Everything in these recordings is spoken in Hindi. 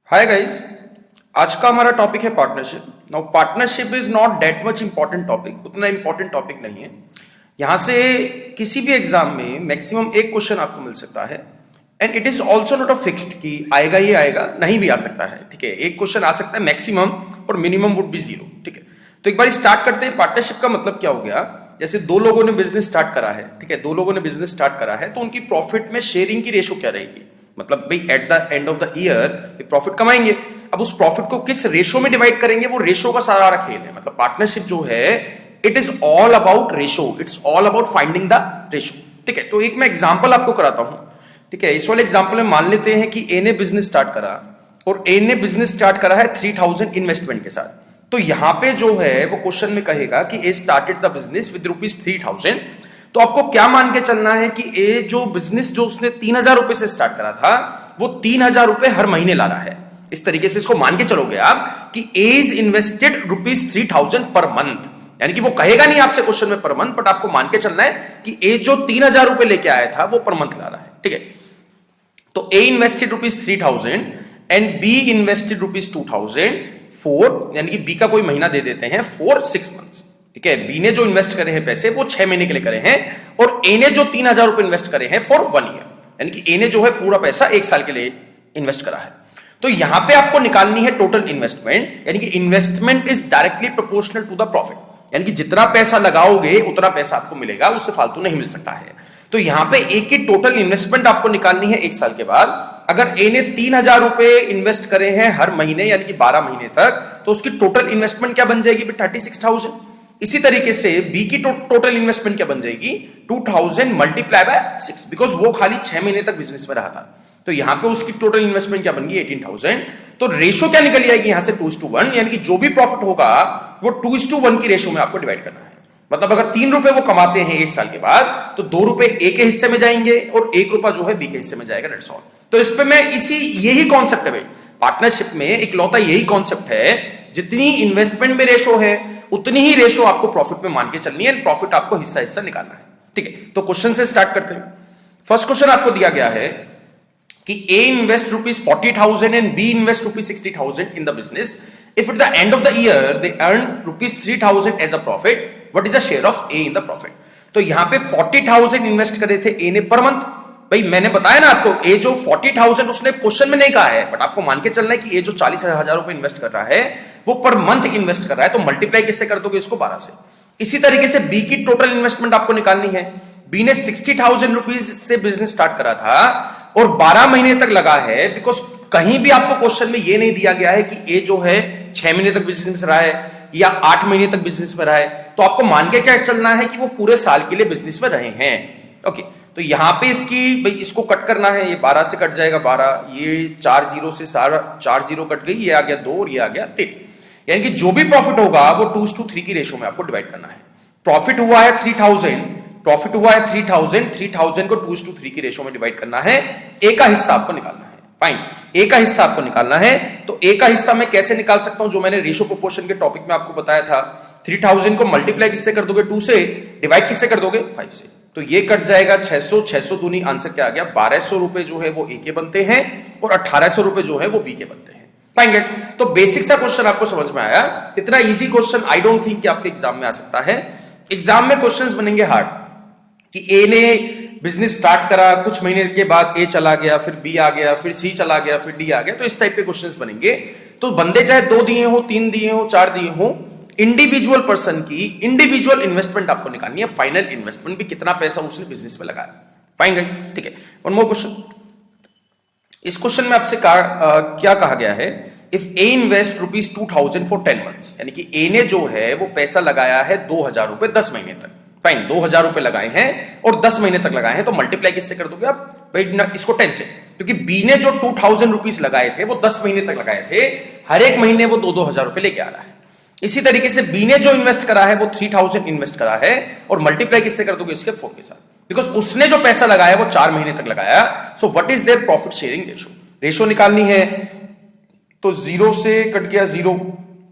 Hi guys. आज का हमारा टॉपिक है partnership. Now partnership is not that much important topic, उतना इंपॉर्टेंट टॉपिक नहीं है। यहां से किसी भी एग्जाम में मैक्सिमम एक क्वेश्चन आपको मिल सकता है and it is also not a fixed कि आएगा ही आएगा, नहीं भी आ सकता है। ठीक है, एक क्वेश्चन आ सकता है मैक्सिमम और मिनिमम वुड बी 0। ठीक है, तो एक बार स्टार्ट करते हैं। पार्टनरशिप का मतलब क्या हो गया? जैसे दो लोगों ने बिजनेस स्टार्ट करा है, ठीक है, दो लोगों ने बिजनेस स्टार्ट करा है, तो उनकी प्रॉफिट में शेयरिंग की रेशो क्या रहेगी? मतलब भाई eight the end of the year profit कमाएंगे। अब उस प्रॉफिट को किस रेशो में डिवाइड करेंगे, वो रेशो का सारा खेल है। मतलब पार्टनरशिप जो है it is all about ratio, it's all about finding the ratio. ठीक है, तो एक मैं एग्जांपल आपको कराता हूं। ठीक है, इस वाले एग्जांपल में मान लेते हैं कि ए ने बिजनेस स्टार्ट करा और ए ने बिजनेस स्टार्ट करा है 3000 इन्वेस्टमेंट के साथ। तो यहां पे जो है वो क्वेश्चन में कहेगा कि A started the business with ₹3000। तो आपको क्या मान के चलना है कि ए जो बिजनेस जो उसने 3000 रुपए से स्टार्ट करा था वो 3000 रुपए हर महीने ला रहा है। इस तरीके से इसको मान के चलोगे आप कि ए इज इन्वेस्टेड ₹3000 पर मंथ। यानी कि वो कहेगा नहीं आपसे क्वेश्चन में पर मंथ, बट आपको मान के चलना है कि ए जो 3000 रुपए लेके आया था वो पर मंथ ला रहा है। ठीक है, तो ए इन्वेस्टेड ₹3000 एंड बी इन्वेस्टेड ₹2000 4, यानी कि बी का कोई महीना दे देते हैं, 4 6 मंथ्स। ठीक है, बी ने जो इन्वेस्ट करे हैं पैसे वो 6 महीने के लिए करे हैं और ए ने जो 3000 रुपए इन्वेस्ट करे हैं फॉर 1 ईयर। यानी कि ए ने जो है पूरा पैसा 1 साल के लिए इन्वेस्ट करा है। तो यहां पे आपको निकालनी है टोटल इन्वेस्टमेंट, यानी कि investment is directly proportional to the profit. यानी कि जितना पैसा लगाओगे उतना पैसा आपको मिलेगा, उससे फालतू नहीं मिल सकता है। तो यहां पे ए की टोटल इन्वेस्टमेंट आपको निकालनी है 1 साल के बाद। अगर ए ने 3000 रुपए इन्वेस्ट करे हैं हर महीने यानी कि 12 महीने तक, तो उसकी टोटल इन्वेस्टमेंट क्या बन जाएगी? 36,000। इसी तरीके से बी की टोटल इन्वेस्टमेंट क्या बन जाएगी? 2000 मल्टीप्लाई बाय 6, बिकॉज वो खाली 6 महीने तक बिजनेस में रहा था। तो यहां पे उसकी टोटल इन्वेस्टमेंट क्या बन गई? 18,000। तो रेशो क्या निकल आएगी यहां से? 2:1, यानी कि जो भी प्रॉफिट होगा वो 2:1 की रेशो में आपको डिवाइड करना है। मतलब अगर 3 रुपए वो कमाते हैं 1 साल के बाद, तो 2 रुपए ए के हिस्से में जाएंगे और 1 रुपया जो है बी के हिस्से में जाएगा। That's all. तो इस पे मैं यही कॉन्सेप्ट है भाई, पार्टनरशिप में इकलौता यही कॉन्सेप्ट है, जितनी इन्वेस्टमेंट में रेशो है उतनी ही रेशो आपको प्रॉफिट में मान के चलनी है, प्रॉफिट आपको हिस्सा हिस्सा निकालना है। ठीक है, तो क्वेश्चन से स्टार्ट करते हैं। फर्स्ट क्वेश्चन आपको दिया गया है कि A invest ₹40,000 and B invest ₹60,000 in the business. If at the end of the year they earn ₹3,000 as a profit, what is the share of A in the profit? तो यहां पे 40,000 इन्वेस्ट करे थे A ने पर मंथ। भाई मैंने बताया ना आपको, A जो 40,000 उसने क्वेश्चन में नहीं कहा है, बट आपको मान के चलना है कि A जो 40,000 रुपए इन्वेस्ट कर रहा है वो पर मंथ इन्वेस्ट कर रहा है, तो मल्टीप्लाई किससे कर दोगे इसको? 12 से। इसी तरीके से B की टोटल इन्वेस्टमेंट आपको निकालनी है। B ने 60,000 रुपीज से बिजनेस स्टार्ट करा था और 12 महीने तक लगा है, बिकॉज कहीं भी आपको क्वेश्चन में ये नहीं दिया गया है कि ए जो है 6 महीने तक बिजनेस में रहा है या 8 महीने तक बिजनेस में रहा है। तो आपको मान के क्या चलना है कि वो पूरे साल के लिए बिजनेस में रहे हैं। ओके, तो यहां पे इसको कट करना है। ये 12 से कट जाएगा 12, ये 4 0 से 4 0 कट गई, ये आ गया 2 और ये आ गया 3। यानी कि जो भी प्रॉफिट होगा वो 2:3 की रेशो में आपको डिवाइड करना है। प्रॉफिट हुआ है 3000 3000 को 2:3 की रेशो में डिवाइड करना है। ए का हिस्सा आपको निकालना है। फाइन, ए का हिस्सा आपको निकालना है। तो ए का हिस्सा मैं कैसे निकाल सकता हूं? जो मैंने रेशो प्रोपोर्शन के टॉपिक में आपको बताया था, 3000 को मल्टीप्लाई किससे कर दोगे? 2 से। डिवाइड किससे कर दोगे? 5 से। तो ये कट जाएगा 600, 600 दूनी आंसर क्या आ गया? 1200 रुपए जो है वो ए के बनते हैं और 1800 रुपए जो है वो बी के बनते हैं। फाइन गाइस, तो बेसिक सा क्वेश्चन आपको समझ में आया। इतना easy question I don't think कि आपके एग्जाम में आ सकता है। एग्जाम में क्वेश्चंस बनेंगे हार्ड कि ए ने बिजनेस स्टार्ट करा, कुछ महीने के बाद ए चला गया, फिर बी आ गया, फिर सी चला गया, फिर डी आ गया। तो इस टाइप के क्वेश्चंस बनेंगे। तो बंदे चाहे 2 दिए हो, 3 दिए हो, 4 दिए हो, इंडिविजुअल पर्सन की इंडिविजुअल इन्वेस्टमेंट आपको निकालनी है। फाइनल इन्वेस्टमेंट भी कितना पैसा उसने बिजनेस में लगाया। फाइन गाइस, ठीक है। One more question. इस क्वेश्चन में आपसे क्या कहा गया है? If A invest ₹2,000 for 10 months, यानी कि ए ने जो है वो पैसा लगाया है 2,000 रुपए 10 महीने तक। फाइन, 2,000 रुपए लगाए हैं और 10 महीने तक लगाए हैं, तो मल्टीप्लाई किससे कर दोगे आप? भाई इसको 10 से, क्योंकि बी ने जो 2,000 रुपीज लगाए थे वो 10 महीने तक लगाए थे, हर एक महीने वो 2,000 रुपए लेके आ रहा है। इसी तरीके से बी ने जो इन्वेस्ट करा है वो 3000 इन्वेस्ट करा है और मल्टीप्लाई किससे कर दोगे? इसके 4 के साथ, बिकॉज उसने जो पैसा लगाया वो 4 महीने तक लगाया। So what is their profit sharing ratio? Ratio निकालनी है। तो 0 से कट गया 0।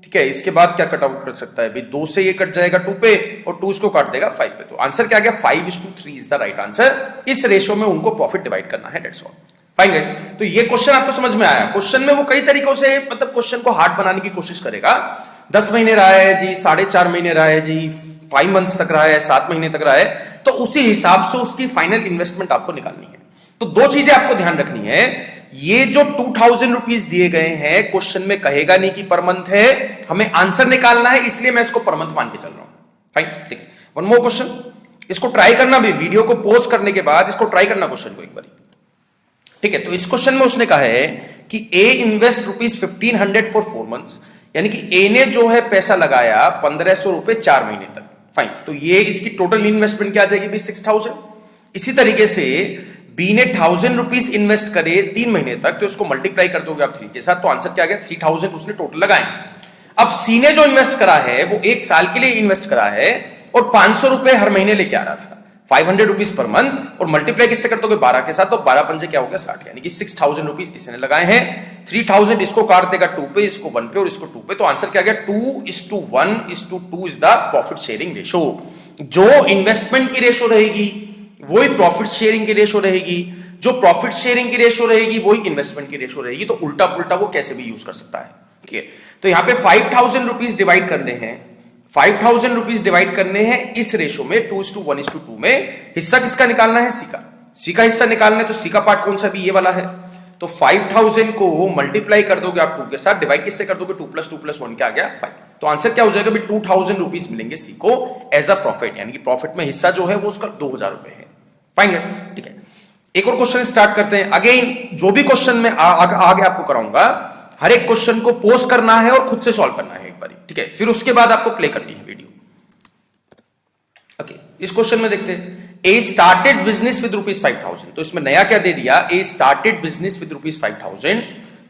ठीक है, इसके बाद क्या कट आउट कर सकता है? भाई 2 से ये कट जाएगा 2 पे और 2 इसको काट देगा 5 पे। तो आंसर क्या गया? 5:3 इज द राइट आंसर। इस रेशो में उनको प्रॉफिट डिवाइड करना है। That's all. फाइन गाइस, तो ये क्वेश्चन आपको समझ में आया। क्वेश्चन में वो कई तरीकों से मतलब क्वेश्चन को हार्ड बनाने की कोशिश करेगा। 10 महीने रहा है जी, 4.5 महीने रहा है जी, 5 मंथ्स तक रहा है, 7 महीने तक रहा है, तो उसी हिसाब से उसकी फाइनल इन्वेस्टमेंट आपको निकालनी है। तो दो चीजें आपको ध्यान रखनी है। ये जो 2000 रुपीज दिए गए हैं, क्वेश्चन में कहेगा नहीं कि पर मंथ है, हमें आंसर निकालना है, इसलिए मैं इसको पर मंथ मान के चल रहा हूं। फाइन, ठीक है। वन मोर क्वेश्चन, इसको ट्राई करना भी, वीडियो को पोस्ट करने के बाद इसको ट्राई करना क्वेश्चन को एक बार, ठीक है। तो इस क्वेश्चन में उसने कहा है कि ए इन्वेस्ट ₹1500 फॉर 4 मंथ्स, यानी कि ए ने जो है पैसा लगाया 1500 रुपए 4 महीने तक। फाइन, तो ये इसकी टोटल इन्वेस्टमेंट क्या आ जाएगी भी 6000। इसी तरीके से बी ने 1000 रुपीज इन्वेस्ट करे 3 महीने तक, तो इसको मल्टीप्लाई कर दोगे आप 3 के साथ, तो आंसर क्या आ गया 3000 उसने टोटल लगाए। अब सी ने जो इन्वेस्ट करा है वो 1 साल के लिए इन्वेस्ट करा है और 500 रुपए हर महीने लेके आ रहा था, 500 रुपीज पर मंथ, और मल्टीप्लाई किससे कर दोगे 12 के साथ, तो 12 पंजे क्या हो गया 60, यानी कि 6000 रुपीज इसने लगाए हैं। 3000 इसको काट देगा 2 पे, इसको 1 पे और इसको 2 पे, तो आंसर क्या गया 2:1:2 is the profit sharing ratio. जो इन्वेस्टमेंट की रेशो रहेगी वही प्रॉफिट शेयरिंग की रेशो रहेगी, जो प्रॉफिट शेयरिंग की रेशो रहेगी वही इन्वेस्टमेंट की रेशो रहेगी। तो उल्टा पुल्टा वो कैसे भी यूज कर सकता है, ठीक है। तो यहां पे 5000 रुपीज डिवाइड करने हैं, 5000 रुपीज डिवाइड करने हैं इस रेशो में 2:1:2 में। हिस्सा किसका निकालना है, सी का हिस्सा निकालना है, तो सी का पार्ट कौन सा भी ये वाला है। तो 5000 को मल्टीप्लाई कर दोगे आप 2 के साथ, डिवाइड किससे कर दोगे 2 + 2 + 1 क्या आ गया 5। तो आंसर क्या हो जाएगा भी 2000 रुपीज मिलेंगे सी को एज अ प्रॉफिट, यानी कि प्रॉफिट में हिस्सा जो है वो उसका 2000 रुपए है। फाइन, ठीक है। एक और क्वेश्चन स्टार्ट करते हैं। अगेन जो भी क्वेश्चन मैं आगे आपको कराऊंगा, हर एक क्वेश्चन को पोस्ट करना है और खुद से सॉल्व करना है एक बार, ठीक है। फिर उसके बाद आपको प्ले करनी है वीडियो। ओके, इस क्वेश्चन में देखते हैं, ए स्टार्टेड बिजनेस विद ₹5000। तो इसमें नया क्या दे दिया, ए स्टार्टेड बिजनेस विद ₹5000।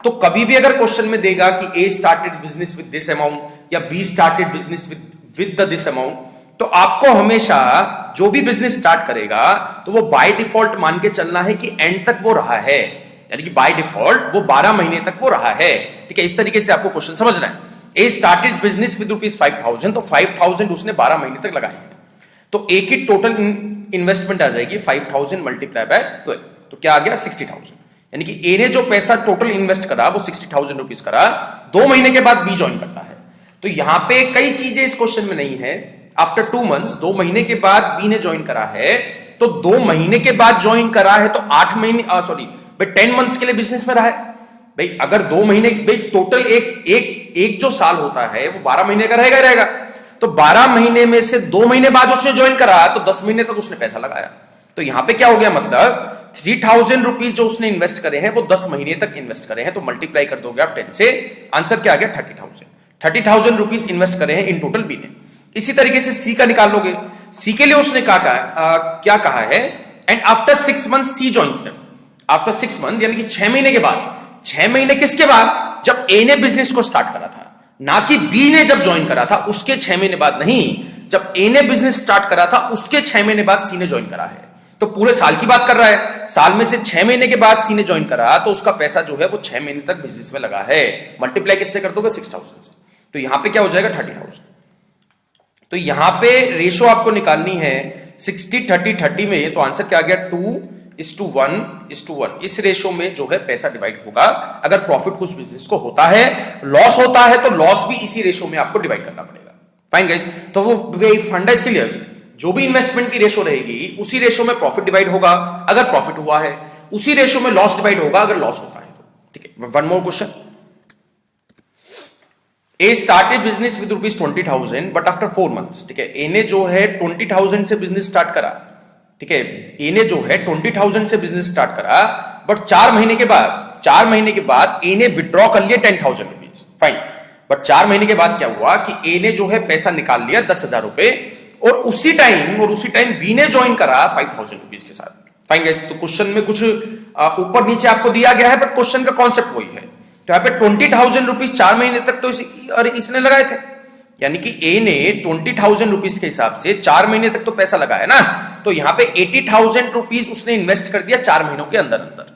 तो कभी भी अगर क्वेश्चन में देगा कि A started business with this amount या B started business with this amount, तो आपको हमेशा जो भी बिजनेस स्टार्ट करेगा तो वो बाय डिफॉल्ट मान के चलना है कि एंड तक वो रहा है, यानी कि बाय डिफॉल्ट वो 12 महीने तक वो रहा है, ठीक है। इस तरीके से आपको क्वेश्चन समझना है। ए स्टार्टेड बिजनेस विद ₹5000, तो 5000 उसने 12 महीने तक लगाए हैं, तो ए की टोटल इन्वेस्टमेंट आ जाएगी 5000 मल्टीप्लाई बाय 12, तो क्या आ गया 60000, यानी कि ए ने जो पैसा टोटल इन्वेस्ट करा वो 60000 रुपीज करा। 2 महीने के बाद बी ज्वाइन करता है। तो यहां पे कई चीजें इस क्वेश्चन में नहीं है। आफ्टर 2 मंथ्स, 2 महीने के बाद बी ने ज्वाइन करा है, तो 2 महीने के बाद ज्वाइन करा है, तो 8 महीने सॉरी भाई 10 मंथ्स के लिए बिजनेस में रहा है। भाई अगर 2 महीने, भाई टोटल एक जो साल होता है वो 12 महीने का रहेगा। तो 12 महीने में से 2 महीने बाद उसने ज्वाइन करा, तो 10 महीने तक उसने पैसा लगाया। तो यहां पे क्या हो गया, मतलब 3000 रुपीज जो उसने इन्वेस्ट करे हैं वो 10 महीने तक इन्वेस्ट करे हैं, तो मल्टीप्लाई कर दोगे आप 10 से, आंसर क्या आ गया 30,000 रुपीज इन्वेस्ट करे हैं इन टोटल बी ने। इसी तरीके से सी का निकाल लोगे। सी के लिए उसने क्या कहा है, and after 6 month she joins them. After 6 month यानी कि 6 महीने के बाद, 6 महीने किसके बाद, जब ए ने बिजनेस को स्टार्ट करा था, ना कि बी ने जब ज्वाइन करा था उसके 6 महीने बाद नहीं, जब ए ने बिजनेस स्टार्ट करा था उसके 6 महीने बाद सी ने ज्वाइन करा है। तो पूरे साल की बात कर रहा है, साल में से 6 महीने के बाद सी ने ज्वाइन करा, तो उसका पैसा जो है वो 6 महीने तक बिजनेस में लगा है। मल्टीप्लाई किससे कर दोगे 6000 से, तो यहां पे क्या हो जाएगा 30,000। तो यहां पे रेशो आपको निकालनी है 60-30-30 में, तो आंसर क्या आ गया 2:1:1। इस रेशो में जो है पैसा डिवाइड होगा। अगर प्रॉफिट कुछ बिजनेस को होता है, लॉस होता है, तो लॉस भी इसी रेशो में आपको डिवाइड करना पड़ेगा। फाइन गाइस, तो वो फंडा इसके लिए, जो भी इन्वेस्टमेंट की रेशो रहेगी उसी रेशो में प्रॉफिट डिवाइड होगा अगर प्रॉफिट हुआ है, उसी रेशो में लॉस डिवाइड होगा अगर लॉस होता है तो, ठीक है। One more question, A started business with ₹20,000 but after 4 months, ठीक है। ए ने जो है 20,000 से बिजनेस स्टार्ट करा, ठीक है। ए ने जो है 20,000 से बिजनेस स्टार्ट करा, बट 4 महीने के बाद ए ने विड्रॉ कर लिया 10,000 रुपीज। फाइन, बट 4 महीने के बाद क्या हुआ कि ए ने जो है पैसा निकाल लिया 10,000 रुपए, और उसी टाइम बी ने ज्वाइन करा 5,000 रुपीज के साथ। फाइन गाइस, तो क्वेश्चन में कुछ ऊपर नीचे आपको दिया गया है, बट क्वेश्चन का कॉन्सेप्ट वही है। तो यहां पे 20,000 रुपीज 4 महीने तक तो इसने लगाए थे, यानी कि ए ने 20,000 रुपीज के हिसाब से 4 महीने तक तो पैसा लगाया ना, तो यहां पे 80,000 रुपीज उसने इन्वेस्ट कर दिया 4 महीनों के अंदर।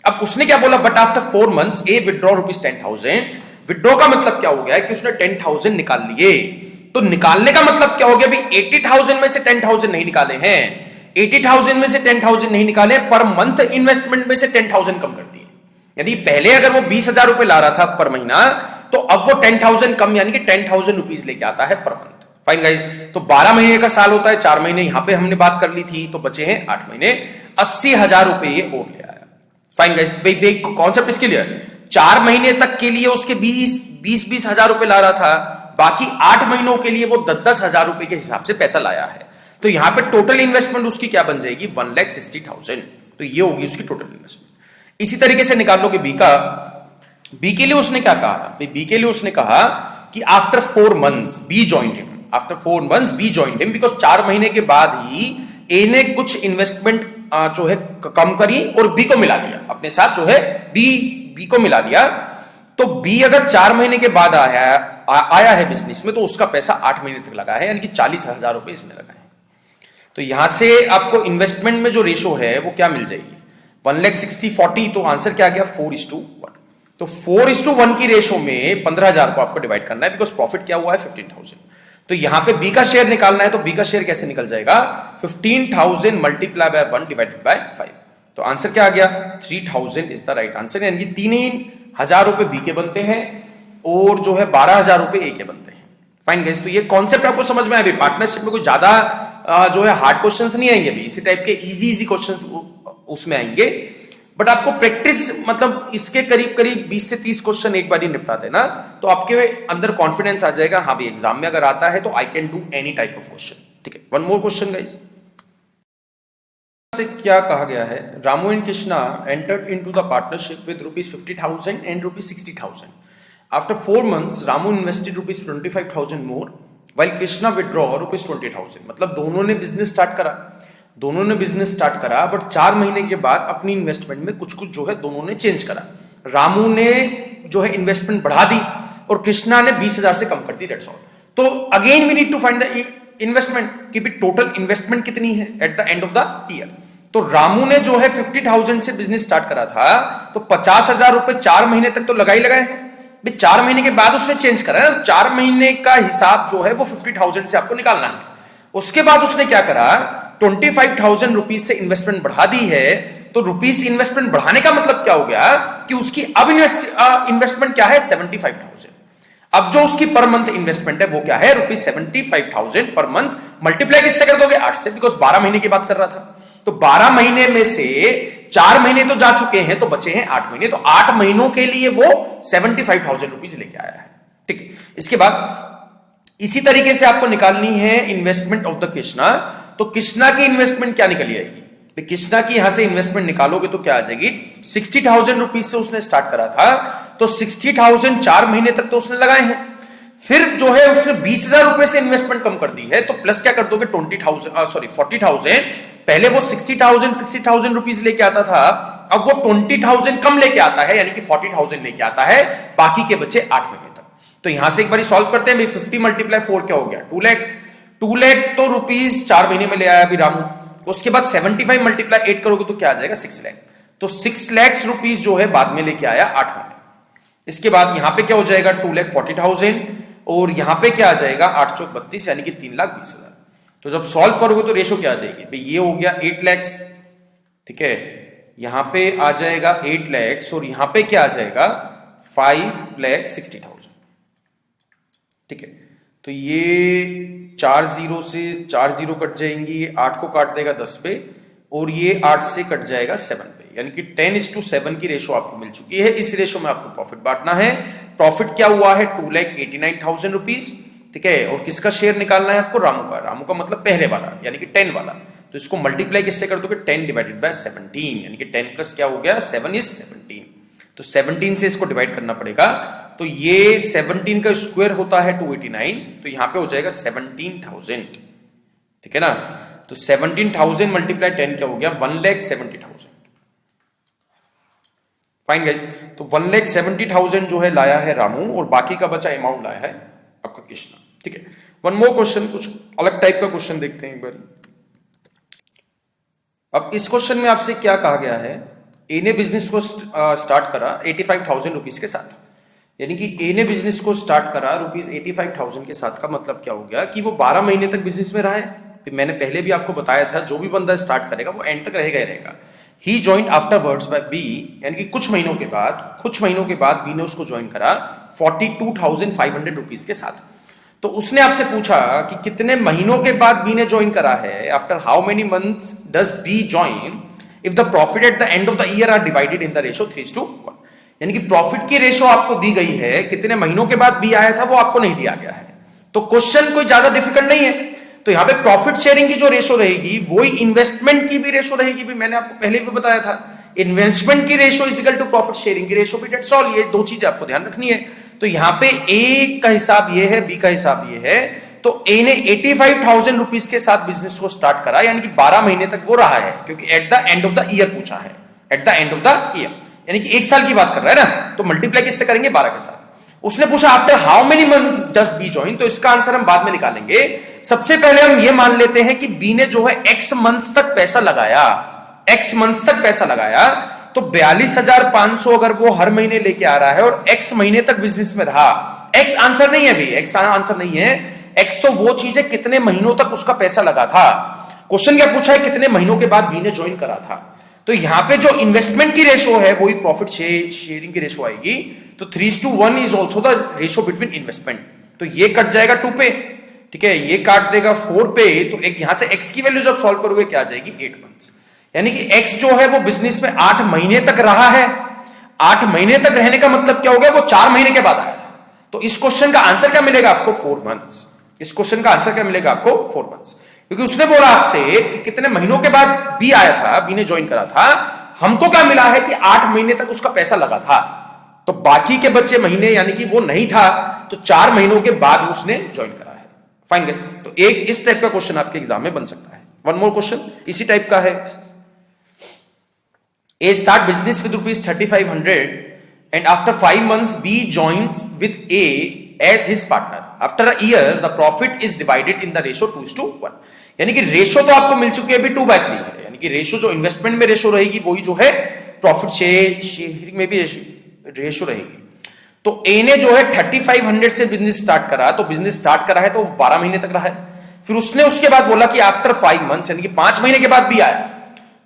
अब उसने क्या बोला, but after 4 months A withdraw ₹10,000। Withdraw का मतलब क्या हो गया कि उसने 10,000 निकाल लिए। तो निकालने का मतलब क्या हो गया, भाई 80,000 में से 10,000 नहीं निकाले हैं, 80,000 में से 10,000 नहीं निकाले, पर मंथ इन्वेस्टमेंट में से 10,000 कम कर दिया। यानी पहले अगर वो 20,000 रुपए ला रहा था पर महीना, तो अब वो 10,000 कम यानी कि 10,000 रुपीज लेके आता है पर मंथ। फाइन गाइज, तो 12 महीने का साल होता है, 4 महीने यहां पे हमने बात कर ली थी, तो बचे हैं 8 महीने, 80,000 रुपए ये और ले आया। फाइन गाइज, कॉन्सेप्ट इसके लिए 4 महीने तक के लिए उसके 20 हजार रुपए ला रहा था, बाकी 8 महीनों के लिए वो 10 हजार रुपए के हिसाब से पैसा लाया है। तो यहां पे टोटल इन्वेस्टमेंट उसकी क्या बन जाएगी, 1,60,000। तो ये होगी उसकी टोटल इन्वेस्टमेंट। इसी तरीके से निकाल लोगे बी का। बी के लिए उसने क्या कहा, बी के लिए उसने कहा कि after 4 months B joined him, after 4 months B joined him, because 4 महीने के बाद ही ए ने कुछ इन्वेस्टमेंट जो है कम करी और बी को मिला लिया अपने साथ, जो है बी को मिला लिया। तो बी अगर 4 महीने के बाद आया है बिजनेस में, तो उसका पैसा 8 महीने तक लगा है, यानी कि 40,000 रुपए इसने लगाए। तो यहां से आपको इन्वेस्टमेंट में जो रेशो है वो क्या मिल जाएगी, 1,60,40। तो आंसर क्या आ गया, 4:1। तो 4:1 की रेशो में 15,000 को आपको डिवाइड करना है, बिकॉज प्रॉफिट क्या हुआ है, 15,000। तो यहां पे बी का शेयर निकालना है, तो बी का शेयर कैसे निकल जाएगा, 15,000 मल्टीप्लाई बाय 1 डिवाइडेड बाय 5। तो आंसर क्या आ गया, 3,000 इज द राइट आंसर। यानी 3,000 रुपए बी के बनते हैं और जो है 12,000 रुपए ए के बनते हैं। फाइन गाइस, तो ये कॉन्सेप्ट आपको समझ में आया। पार्टनरशिप में कोई ज्यादा जो है हार्ड क्वेश्चंस नहीं आएंगे, इसी टाइप के इजी क्वेश्चंस उसमें आएंगे, बट आपको प्रैक्टिस मतलब इसके करीब करीब 20 से 30 क्वेश्चन एक बार ही निपटा देना, तो आपके अंदर कॉन्फिडेंस आ जाएगा, हाँ भी एग्जाम में अगर आता है तो I can do any type of question. ठीक है, वन मोर क्वेश्चन गाइस। से क्या कहा गया है, Ramu and Krishna entered into the partnership with ₹50,000 and ₹60,000। After 4 months Ramu invested ₹25,000 more while Krishna withdraw ₹20,000। मतलब दोनों ने बिजनेस स्टार्ट करा, बट 4 महीने के बाद अपनी इन्वेस्टमेंट में कुछ जो है दोनों ने चेंज करा। रामू ने जो है इन्वेस्टमेंट बढ़ा दी और कृष्णा ने 20,000 से कम कर दी, दैट्स ऑल। तो again we need to find the investment कि टोटल इन्वेस्टमेंट कितनी है at the end of the year. तो रामू ने जो है 50,000 से बिजनेस स्टार्ट करा था, तो 50,000 रुपए 4 महीने तक तो लगाई लगाए हैं। 4 महीने के बाद उसने चेंज करा है, 4 महीने का हिसाब जो है वो 50,000 से आपको निकालना है। उसके बाद उसने क्या करा, 25,000 रुपीज से इन्वेस्टमेंट बढ़ा दी है। तो रुपीज इन्वेस्टमेंट बढ़ाने का मतलब क्या हो गया कि उसकी अब इन्वेस्टमेंट क्या है, 75,000। अब जो उसकी पर मंथ इन्वेस्टमेंट है वो क्या है, ₹75,000 पर मंथ। मल्टीप्लाई किससे कर दोगे, 8 से, बिकॉज 12 महीने की बात कर रहा था। तो 12 महीने में से 4 महीने तो जा चुके हैं, तो बचे हैं 8 महीने। तो 8 महीनों के लिए वो 75,000 रुपीज लेके आया है। ठीक है, इसके बाद इसी तरीके से आपको निकालनी है इन्वेस्टमेंट ऑफ द कृष्णा। तो कृष्णा की इन्वेस्टमेंट क्या निकली आएगी, कृष्णा की यहां से इन्वेस्टमेंट निकालोगे तो क्या आ जाएगी, 60,000 रुपीज से उसने स्टार्ट करा था, तो 60,000 4 महीने तक तो उसने लगाए हैं। फिर जो है उसने 20,000 रुपए से इन्वेस्टमेंट कम कर दी है, तो प्लस क्या कर दोगे, 40,000। पहले वो 60,000 रुपीज लेके आता था, अब वो 20,000 कम लेके आता है, यानी कि 40,000 लेके आता है, बाकी के बचे 8 महीने तक। तो यहां से एक बार सॉल्व करते हैं, 50 मल्टीप्लाई 4 क्या हो गया, 2 लाख। 2 लाख तो रुपीज 4 महीने में ले आया अभी रामू। उसके बाद 75 मल्टीप्लाई 8 करोगे तो क्या आ जाएगा, 6 लाख। तो 6 लाख रुपीज जो है बाद में लेके आया 8 महीने। इसके बाद यहां पे क्या हो जाएगा, 2,40,000, और यहां पे क्या आ जाएगा, 8 चौक 32, यानी कि 3,20,000। तो जब सॉल्व करोगे तो रेशो क्या आ जाएगी भाई, ये हो गया 8 लाख, ठीक है, यहां पे आ जाएगा 8 लाख, और यहां पे क्या आ जाएगा 5,60,000। ठीक है, तो ये 4 0 से 4 0 कट जाएंगी, ये 8 को काट देगा 10 पे, और ये 8 से कट जाएगा 7 पे, यानी कि 10:7 की रेशो आपको मिल चुकी है। इस रेशो में आपको प्रॉफिट बांटना है। प्रॉफिट क्या हुआ है, 2,89,000 रुपीज। ठीक है, और किसका शेयर निकालना है आपको, रामू का। रामू का मतलब पहले वाला, यानी कि 10 वाला। तो इसको मल्टीप्लाई किससे कर दोगे, 10 डिवाइडेड बाय 17, यानी कि 10 प्लस क्या हो गया, 7 इज 17। तो 17 से इसको डिवाइड करना पड़ेगा। तो ये 17 का स्क्वायर होता है 289, तो यहां पे हो जाएगा 17,000। ठीक है ना, तो 17,000 मल्टीप्लाई 10 क्या हो गया, 1,70,000। फाइन गाइस, तो 1,70,000 जो है लाया है रामू, और बाकी का बचा अमाउंट लाया है आपका कृष्णा। ठीक है, वन मोर क्वेश्चन, कुछ अलग टाइप का क्वेश्चन देखते हैं एक बार। अब इस क्वेश्चन में आपसे क्या कहा गया है, ए ने बिजनेस को स्टार्ट करा 85,000 रुपीज के साथ, यानी कि ए ने बिजनेस को स्टार्ट करा ₹85,000 के साथ। का मतलब क्या हो गया कि वो 12 महीने तक बिजनेस में रहा है। मैंने पहले भी आपको बताया था, जो भी बंदा स्टार्ट करेगा वो एंड तक रहेगा ही रहेगा, ही ज्वाइन आफ्टरवर्ड्स बाय बी, यानी कि कुछ महीनों के बाद बी ने उसको ज्वाइन करा 42,500 रुपीज के साथ। तो उसने आपसे पूछा कि कितने महीनों के बाद बी ने ज्वाइन करा है, after how many months does B join if the profit at the end of the year are divided in the ratio 3:1। यानी कि प्रॉफिट की रेशो आपको दी गई है, कितने महीनों के बाद बी आया था वो आपको नहीं दिया गया है। तो क्वेश्चन कोई ज्यादा डिफिकल्ट नहीं है। तो यहां पे प्रॉफिट शेयरिंग की जो रेशो रहेगी वही इन्वेस्टमेंट की भी रेशो रहेगी। भी मैंने आपको पहले भी बताया था, इन्वेस्टमेंट की ratio is equal to profit sharing की रेशो भी, डेट्स ऑल। ये दो चीजें आपको ध्यान रखनी है। तो यहां पे ए का हिसाब ये है, बी का हिसाब ये है। तो ए ने 85,000 रुपीज के साथ बिजनेस को स्टार्ट करा, यानी कि 12 महीने तक वो रहा है, क्योंकि eight the end of the year पूछा है, at the end of the year, यानी कि एक साल की बात कर रहा है ना, तो मल्टीप्लाई किससे करेंगे, 12 के साथ। उसने पूछा after how many month does B join, तो इसका आंसर हम बाद में निकालेंगे। सबसे पहले हम ये मान लेते हैं कि बी ने जो है एक्स मंथ्स तक पैसा लगाया, एक्स मंथ्स तक पैसा लगाया, तो 42,500 अगर वो हर महीने लेके आ रहा है और एक्स महीने तक बिजनेस में रहा, एक्स आंसर नहीं है भी, एक्स आंसर नहीं है, एक्स तो वो चीज है कितने महीनों तक उसका पैसा लगा था। क्वेश्चन क्या पूछा है, कितने महीनों के बाद बी ने ज्वाइन करा था। तो यहां पे जो इन्वेस्टमेंट की रेशो है वही प्रॉफिट शेयरिंग की रेशो आएगी। तो 3:1 is also the ratio between investment. तो ये कट जाएगा 2 पे, ठीक है, ये काट देगा 4 पे। तो एक यहां से एक्स की वैल्यू जब सॉल्व करोगे क्या आ जाएगी, 8 मंथ्स। यानी कि एक्स जो है वो बिजनेस में 8 महीने तक रहा है। 8 महीने तक रहने का मतलब क्या हो गया, वो 4 महीने के बाद आया था। तो इस क्वेश्चन का आंसर क्या मिलेगा आपको, 4 मंथ्स। इस क्वेश्चन का आंसर क्या मिलेगा आपको, 4 मंथ्स। क्योंकि उसने बोला आपसे कि कितने महीनों के बाद बी आया था, बी ने ज्वाइन करा था। हमको क्या मिला है कि 8 महीने तक उसका पैसा लगा था, तो बाकी के बचे महीने यानी कि वो नहीं था, तो 4 महीनों के बाद उसने ज्वाइन करा है। फाइन गाइस, तो एक इस टाइप का क्वेश्चन आपके एग्जाम में बन सकता है। वन मोर क्वेश्चन इसी टाइप का है। A start business with rupees 3,500 and after 5 months B joins with A as his partner. After a year the profit is divided in the ratio 2:1। यानी कि रेशो तो आपको मिल चुकी है अभी 2/3 है, यानी कि रेशो जो इन्वेस्टमेंट में रेशो रहेगी वही जो है प्रॉफिट शेयरिंग में भी रेशो रहेगी। तो ए ने जो है 3,500 से बिजनेस स्टार्ट करा, तो बिजनेस स्टार्ट करा है तो 12 महीने तक रहा है। फिर उसने उसके बाद बोला कि आफ्टर 5 मंथ्स यानी कि 5 महीने के बाद भी आया।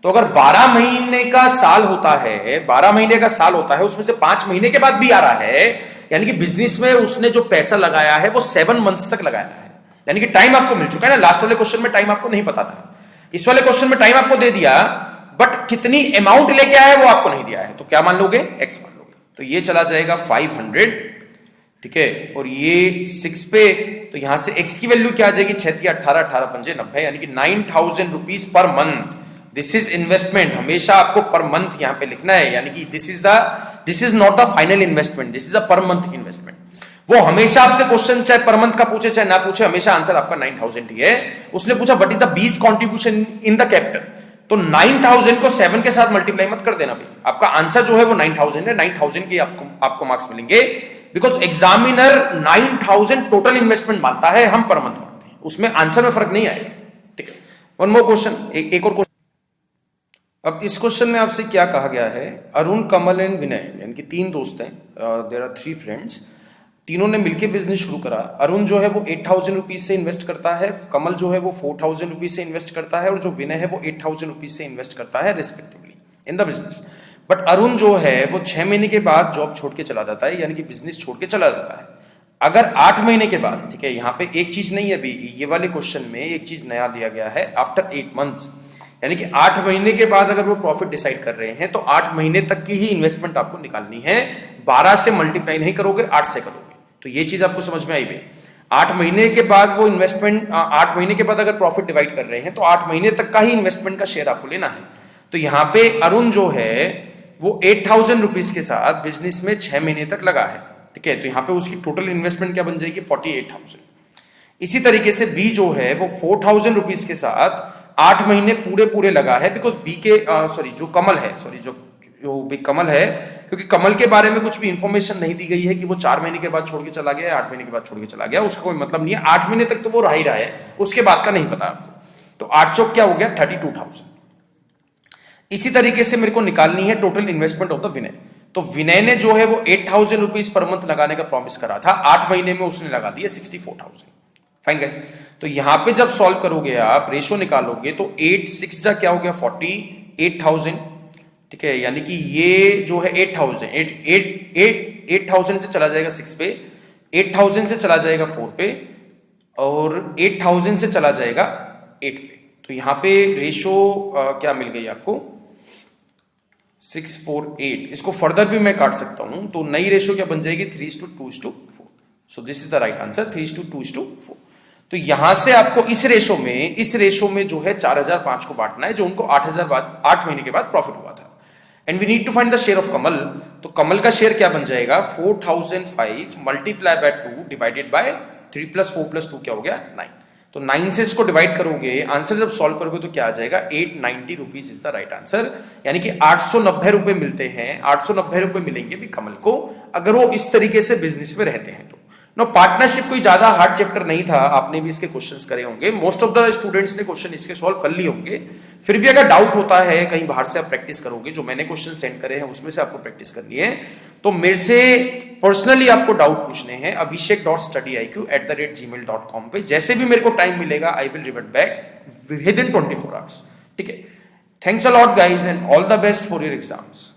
तो अगर 12 महीने का साल होता है, 12 महीने का साल होता है, उसमें से 5 महीने के बाद भी आ रहा है, यानी कि बिजनेस में उसने जो पैसा लगाया है वो 7 मंथ्स तक लगाया है। यानी कि टाइम आपको मिल चुका है ना। लास्ट वाले क्वेश्चन में टाइम आपको नहीं पता था, इस वाले क्वेश्चन में टाइम आपको दे दिया, बट कितनी अमाउंट लेके आया है वो आपको नहीं दिया है। तो क्या मान लोगे, एक्स मान लोगे। तो ये चला जाएगा 500, ठीक है, और ये 6 पे। तो यहां से एक्स की वैल्यू क्या आ जाएगी, 6 18 18 पंजे 90, यानी कि 9,000 rupees per month. This is investment, हमेशा आपको पर मंथ यहां पे लिखना है, यानी कि this is not the final investment, this is a per month investment. वो हमेशा आपसे क्वेश्चन चाहे पर मंथ का पूछे चाहे ना पूछे, हमेशा आंसर आपका 9,000 ही है। उसने पूछा what is the bees contribution in the capital, तो 9,000 को 7 के साथ मल्टीप्लाई मत कर देना भाई, आपका आंसर जो है वो 9,000 है। 9,000 के आपको मार्क्स मिलेंगे, बिकॉज एग्जामिनर 9,000 टोटल इन्वेस्टमेंट मानता है, हम पर मंथ मानते हैं, उसमें आंसर में फर्क नहीं आएगा, ठीक है। वन मोर क्वेश्चन, एक और क्वेश्चन। अब इस क्वेश्चन में आपसे क्या कहा गया है, अरुण, कमल एंड विनय, यानी कि 3 दोस्त हैं, देयर आर 3 फ्रेंड्स, तीनों ने मिलकर बिजनेस शुरू करा। अरुण जो है वो 8,000 रुपीज से इन्वेस्ट करता है, कमल जो है वो 4,000 रुपीज से इन्वेस्ट करता है, और जो विनय है वो 8,000 रुपीज से इन्वेस्ट करता है respectively in the business. But Arun जो है वो 6 महीने के बाद जॉब छोड़ के चला जाता है, यानी कि बिजनेस छोड़ के चला जाता है। अगर 8 महीने के बाद, ठीक है, यहाँ पे एक चीज नहीं है अभी, ये वाले क्वेश्चन में एक चीज नया दिया गया है, आफ्टर 8 मंथ्स, यानी कि 8 महीने के बाद अगर वो प्रॉफिट डिसाइड कर रहे हैं तो 8 महीने तक की ही इन्वेस्टमेंट आपको निकालनी है, 12 से मल्टीप्लाई नहीं करोगे, 8 से करोगे। तो ये चीज आपको समझ में आई भाई। 8 महीने के बाद वो इन्वेस्टमेंट, 8 महीने के बाद अगर प्रॉफिट डिवाइड कर रहे हैं तो 8 महीने तक का ही इन्वेस्टमेंट का शेयर आपको लेना है। तो यहाँ पे अरुण जो है वो 8,000 रुपीज के साथ बिजनेस में 6 महीने तक लगा है, ठीक है। तो यहाँ पे उसकी टोटल इन्वेस्टमेंट क्या बन जाएगी, 48,000। इसी तरीके से बी जो है वो 4,000 रुपीज के साथ 8 महीने पूरे लगा है, बिकॉज बी के जो कमल है, क्योंकि कमल के बारे में कुछ भी इंफॉर्मेशन नहीं दी गई है कि वो 4 महीने के बाद छोड़ के चला गया, 8 महीने के बाद छोड़ के चला गया, उसका कोई मतलब नहीं है। 8 महीने तक तो वो रह ही रहा है, उसके बाद का नहीं पता आपको। तो 8 चौक क्या हो गया, 32,000। इसी तरीके से मेरे को निकालनी है टोटल इन्वेस्टमेंट ऑफ द विनय। तो विनय ने जो है वो 8,000 रुपीज पर मंथ लगाने का प्रॉमिस करा था, 8 महीने में उसने लगा दिया 64,000। फाइन गाइस, तो यहां पे जब सॉल्व करोगे आप, रेशो निकालोगे, तो 8 6 जा क्या हो गया, 48,000, ठीक है, यानी कि ये जो है 8,000 से चला जाएगा 6 पे, 8,000 से चला जाएगा 4 पे, और 8,000 से चला जाएगा 8 पे। तो यहां पे रेशो क्या मिल गई आपको, 6, 4, 8। इसको फर्दर भी मैं काट सकता हूं, तो नई रेशो क्या बन जाएगी, 3:2:4। So this is the right answer, 3:2:4। तो यहां से आपको इस रेशो में जो है 4,005 को बांटना है, जो उनको 8 महीने के बाद प्रॉफिट हुआ था। And we need to find the share of Kamal. तो कमल का शेयर क्या बन जाएगा, 4,005 मल्टीप्लाई बाय 2 डिवाइडेड बाय 3 + 4 + 2 क्या हो गया, 9। तो 9 से इसको डिवाइड करोगे, आंसर जब सॉल्व करोगे तो क्या आ जाएगा, 890 rupees is the right answer. यानी कि 890 रुपए मिलते हैं, 890 रुपए मिलेंगे भी कमल को, अगर वो इस तरीके से बिजनेस में रहते हैं तो। नो, पार्टनरशिप कोई ज्यादा हार्ड चैप्टर नहीं था, आपने भी इसके क्वेश्चंस करे होंगे, मोस्ट ऑफ द स्टूडेंट्स ने क्वेश्चन इसके सॉल्व कर लिए होंगे। फिर भी अगर डाउट होता है, कहीं बाहर से आप प्रैक्टिस करोगे, जो मैंने क्वेश्चन सेंड करे हैं उसमें से आपको प्रैक्टिस करनी है, तो मेरे से पर्सनली आपको डाउट पूछने हैं abhishek.studyiq@gmail.com पे। जैसे भी मेरे को टाइम मिलेगा, I will revert back with in 24 hours. ठीक है, thanks a lot guys and all the best for your exams.